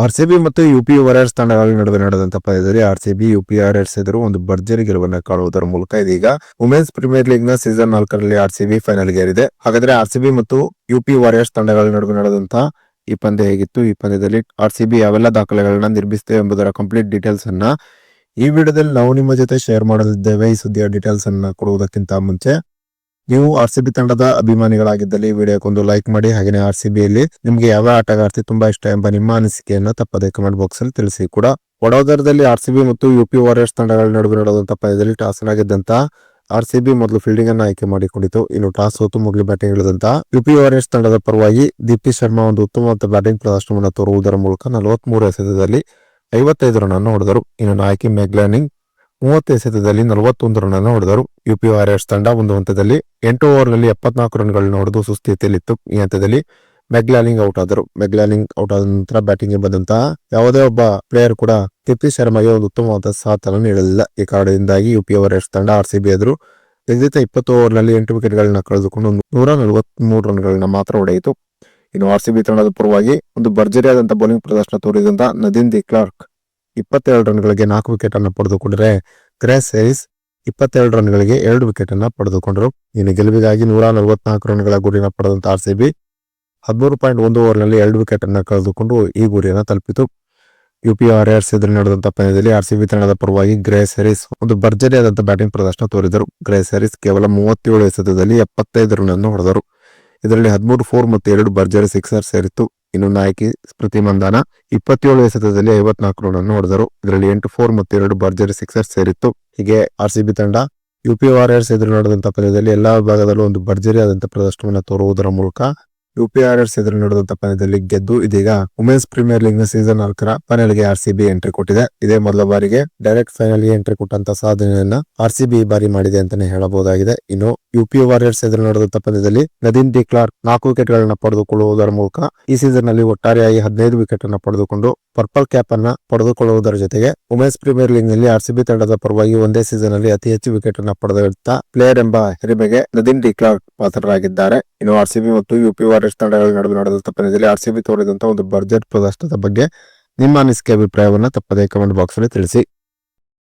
RCB ಮತ್ತು UP warriors ತಂಡಗಳ ನಡುವೆ ನಡೆದಂತ ಪಂದ್ಯದಲ್ಲಿ ಆರ್ಸಿಬಿ ಯುಪಿ ವಾರಿಯರ್ಸ್ ಎದುರು ಒಂದು ಭರ್ಜರಿ ಗೆಲುವನ್ನು ಕಾಣುವುದರ ಮೂಲಕ ಇದೀಗ ವುಮೆನ್ಸ್ ಪ್ರೀಮಿಯರ್ ಲೀಗ್ ನ ಸೀಸನ್ 4ರಲ್ಲಿ ಆರ್ಸಿಬಿ ಫೈನಲ್ ಗೇರಿದೆ. ಹಾಗಾದ್ರೆ ಆರ್ಸಿಬಿ ಮತ್ತು ಯುಪಿ ವಾರಿಯರ್ಸ್ ತಂಡಗಳ ನಡುವೆ ನಡೆದಂತಹ ಈ ಪಂದ್ಯ ಹೇಗಿತ್ತು, ಈ ಪಂದ್ಯದಲ್ಲಿ ಆರ್ಸಿಬಿ ಯಾವೆಲ್ಲ ದಾಖಲೆಗಳನ್ನ ನಿರ್ಮಿಸಿದೆ ಎಂಬುದರ ಕಂಪ್ಲೀಟ್ ಡೀಟೇಲ್ಸ್ ಅನ್ನ ಈ ವಿಡಿಯೋದಲ್ಲಿ ನಾವು ನಿಮ್ಮ ಜೊತೆ ಶೇರ್ ಮಾಡಲಿದ್ದೇವೆ. ಈ ಸುದ್ದಿಯ ಡೀಟೇಲ್ಸ್ ಅನ್ನ ಕೊಡುವುದಕ್ಕಿಂತ ಮುಂಚೆ ನೀವು ಆರ್ಸಿಬಿ ತಂಡದ ಅಭಿಮಾನಿಗಳಾಗಿದ್ದಲ್ಲಿ ವಿಡಿಯೋಕ್ಕೊಂದು ಲೈಕ್ ಮಾಡಿ. ಹಾಗೆಯೇ ಆರ್ಸಿಬಿಯಲ್ಲಿ ನಿಮ್ಗೆ ಯಾವ ಆಟಗಾರ್ತಿ ತುಂಬಾ ಇಷ್ಟ ಎಂಬ ನಿಮ್ಮ ಅನಿಸಿಕೆಯನ್ನು ತಪ್ಪದೆ ಕಮೆಂಟ್ ಬಾಕ್ಸ್ ಅಲ್ಲಿ ತಿಳಿಸಿ ಕೂಡ. ವಡೋದರದಲ್ಲಿ ಆರ್ಸಿಬಿ ಮತ್ತು ಯುಪಿ ವಾರಿಯರ್ಸ್ ತಂಡಗಳ ನಡುವೆ ನಡೆದಂತಹ ಪಂದ್ಯದಲ್ಲಿ ಟಾಸ್ ಆಗಿದ್ದಂತ ಆರ್ಸಿಬಿ ಮೊದಲು ಫೀಲ್ಡಿಂಗ್ ಅನ್ನು ಆಯ್ಕೆ ಮಾಡಿಕೊಂಡಿತು. ಇನ್ನು ಟಾಸ್ ಸೋತು ಮೊದಲು ಬ್ಯಾಟಿಂಗ್ ಇಳಿದಂತ ಯುಪಿ ವಾರಿಯರ್ಸ್ ತಂಡದ ಪರವಾಗಿ ದೀಪ್ತಿ ಶರ್ಮಾ ಒಂದು ಉತ್ತಮವಾದ ಬ್ಯಾಟಿಂಗ್ ಪ್ರದರ್ಶನವನ್ನು ತೋರುವುದರ ಮೂಲಕ 43 ಎಸೆತದಲ್ಲಿ 55 ರನ್ ಅನ್ನು ಹೊಡೆದರು. ಇನ್ನು ನಾಯಕಿ ಮೆಗ್ ಲ್ಯಾನಿಂಗ್ 30 ಎಸೆತದಲ್ಲಿ 41 ರನ್ ಅನ್ನು ಹೊಡೆದರು. ಯುಪಿ ವಾರಿಯರ್ಸ್ ತಂಡ ಒಂದು ಹಂತದಲ್ಲಿ 8 ಓವರ್ನಲ್ಲಿ 74 ರನ್ಗಳನ್ನು ಹೊಡೆದು ಸುಸ್ಥಿತಿಯಲ್ಲಿತ್ತು. ಈ ಹಂತದಲ್ಲಿ ಮೆಗ್ ಲ್ಯಾನಿಂಗ್ ಔಟ್ ಆದರು. ಮೆಗ್ ಲ್ಯಾನಿಂಗ್ ಔಟ್ ಆದ ನಂತರ ಬ್ಯಾಟಿಂಗ್ ಬಂದಂತಹ ಯಾವುದೇ ಒಬ್ಬ ಪ್ಲೇಯರ್ ಕೂಡ ದೀಪ್ತಿ ಶರ್ಮಾಗೆ ಒಂದು ಉತ್ತಮವಾದ ಸಾಥನ್ನು ನೀಡಲಿಲ್ಲ. ಈ ಕಾರಣದಿಂದಾಗಿ ಯುಪಿ ವಾರಿಯರ್ಸ್ ತಂಡ ಆರ್ಸಿಬಿ ಎದುರು ತೆಗೆದಿದ್ದ 20 ಓವರ್ನಲ್ಲಿ 8 ವಿಕೆಟ್ಗಳನ್ನ ಕಳೆದುಕೊಂಡು 143 ರನ್ಗಳನ್ನ ಮಾತ್ರ ಹೊಡೆಯಿತು. ಇನ್ನು ಆರ್ಸಿಬಿ ತಂಡದ ಪರವಾಗಿ ಒಂದು ಭರ್ಜರಿಯಾದಂತಹ ಬೌಲಿಂಗ್ ಪ್ರದರ್ಶನ ತೋರಿದಂತ ನದೀನ್ ದಿ ಕ್ಲಾರ್ಕ್ 27 ರನ್ಗಳಿಗೆ 4 ವಿಕೆಟ್ ಅನ್ನು ಪಡೆದುಕೊಂಡರೆ ಗ್ರೇಸ್ ಹ್ಯಾರಿಸ್ 22 ರನ್ಗಳಿಗೆ 2 ವಿಕೆಟ್ ಅನ್ನ ಪಡೆದುಕೊಂಡರು. ಇನ್ನು ಗೆಲುವಿಗಾಗಿ 144 ರನ್ಗಳ ಗುರಿಯನ್ನು ಪಡೆದಂತ ಆರ್ಸಿಬಿ 13.1 ಓವರ್ನಲ್ಲಿ 2 ವಿಕೆಟ್ ಅನ್ನ ಕಳೆದುಕೊಂಡು ಈ ಗುರಿಯನ್ನು ತಲುಪಿತು. ಯುಪಿ ವಾರಿಯರ್ಸ್ ಎದುರು ನಡೆದಂತಹ ಪಂದ್ಯದಲ್ಲಿ ಆರ್ಸಿಬಿ ತಂಡದ ಪರವಾಗಿ ಗ್ರೇಸ್ ಹ್ಯಾರಿಸ್ ಒಂದು ಭರ್ಜರಿಯಾದಂತಹ ಬ್ಯಾಟಿಂಗ್ ಪ್ರದರ್ಶನ ತೋರಿದರು. ಗ್ರೇಸ್ ಹ್ಯಾರಿಸ್ ಕೇವಲ 37 ಎಸೆತದಲ್ಲಿ 75 ರನ್ ಅನ್ನು ಹೊಡೆದರು. ಇದರಲ್ಲಿ 13 4 ಮತ್ತು 2 ಭರ್ಜರಿ ಸಿಕ್ಸರ್ ಸೇರಿತ್ತು. ಇನ್ನು ನಾಯಕಿ ಸ್ಮೃತಿ ಮಂದಾನ 27 ಎಸೆತದಲ್ಲಿ 54 ರನ್ ಅನ್ನು ಹೊಡೆದರು. ಇದರಲ್ಲಿ 8 4 ಮತ್ತು 2 ಭರ್ಜರಿ ಸಿಕ್ಸರ್ ಸೇರಿತ್ತು. ಹೀಗೆ ಆರ್ಸಿಬಿ ತಂಡ ಯುಪಿ ವಾರಿಯರ್ಸ್ ಎದುರು ನಡೆದಂತಹ ಪಂದ್ಯದಲ್ಲಿ ಎಲ್ಲಾ ವಿಭಾಗದಲ್ಲೂ ಒಂದು ಭರ್ಜರಿಯಾದಂತಹ ಪ್ರದರ್ಶನವನ್ನು ತೋರುವುದರ ಮೂಲಕ ಯುಪಿ ವಾರಿಯರ್ಸ್ ಎದುರು ನಡೆದಂತಹ ಪಂದ್ಯದಲ್ಲಿ ಗೆದ್ದು ಇದೀಗ ವುಮೆನ್ಸ್ ಪ್ರೀಮಿಯರ್ ಲೀಗ್ ನ ಸೀಸನ್ 4ರ ಫೈನಲ್ಗೆ ಆರ್ಸಿಬಿ ಎಂಟ್ರಿ ಕೊಟ್ಟಿದೆ. ಇದೇ ಮೊದಲ ಬಾರಿಗೆ ಡೈರೆಕ್ಟ್ ಫೈನಲ್ಗೆ ಎಂಟ್ರಿ ಕೊಟ್ಟಂತ ಸಾಧನೆಯನ್ನ ಆರ್ಸಿಬಿ ಬಾರಿ ಮಾಡಿದೆ ಅಂತಾನೆ ಹೇಳಬಹುದಾಗಿದೆ. ಇನ್ನು ಯುಪಿ ವಾರಿಯರ್ಸ್ ಎದುರು ನಡೆದಂತಹ ಪಂದ್ಯದಲ್ಲಿ ನದೀನ್ ದಿ ಕ್ಲಾರ್ಕ್ 4 ವಿಕೆಟ್ ಗಳನ್ನ ಪಡೆದುಕೊಳ್ಳುವುದರ ಮೂಲಕ ಈ ಸೀಸನ್ ನಲ್ಲಿ ಒಟ್ಟಾರೆಯಾಗಿ 15 ವಿಕೆಟ್ ಅನ್ನ ಪಡೆದುಕೊಂಡು ಪರ್ಪಲ್ ಕ್ಯಾಪ್ ಅನ್ನ ಪಡೆದುಕೊಳ್ಳುವುದರ ಜೊತೆಗೆ ವುಮೆನ್ಸ್ ಪ್ರೀಮಿಯರ್ ಲೀಗ್ ನಲ್ಲಿ ಆರ್ಸಿಬಿ ತಂಡದ ಪರವಾಗಿ ಒಂದೇ ಸೀಸನ್ ನಲ್ಲಿ ಅತಿ ಹೆಚ್ಚು ವಿಕೆಟ್ ಅನ್ನ ಪಡೆದಂತ ಪ್ಲೇಯರ್ ಎಂಬ ಹಿರಿಮೆಗೆ ನದೀನ್ ದಿ ಕ್ಲಾರ್ಕ್ ಪಾತ್ರರಾಗಿದ್ದಾರೆ. ಇನ್ನು ಆರ್ಸಿಬಿ ಮತ್ತು ಯುಪಿ ವಾರಿಯರ್ಸ್ ತಂಡಗಳ ನಡುವೆ ನಡೆದಂತಹ ಪಂದ್ಯದಲ್ಲಿ ಆರ್ಸಿಬಿ ತೋರಿದಂತಹ ಒಂದು ಭರ್ಜರಿ ಪ್ರದರ್ಶನದ ಬಗ್ಗೆ ನಿಮ್ಮ ಅನಿಸಿಕೆ ಅಭಿಪ್ರಾಯವನ್ನ ತಪ್ಪದೇ ಕಮೆಂಟ್ ಬಾಕ್ಸ್ ಅಲ್ಲಿ ತಿಳಿಸಿ.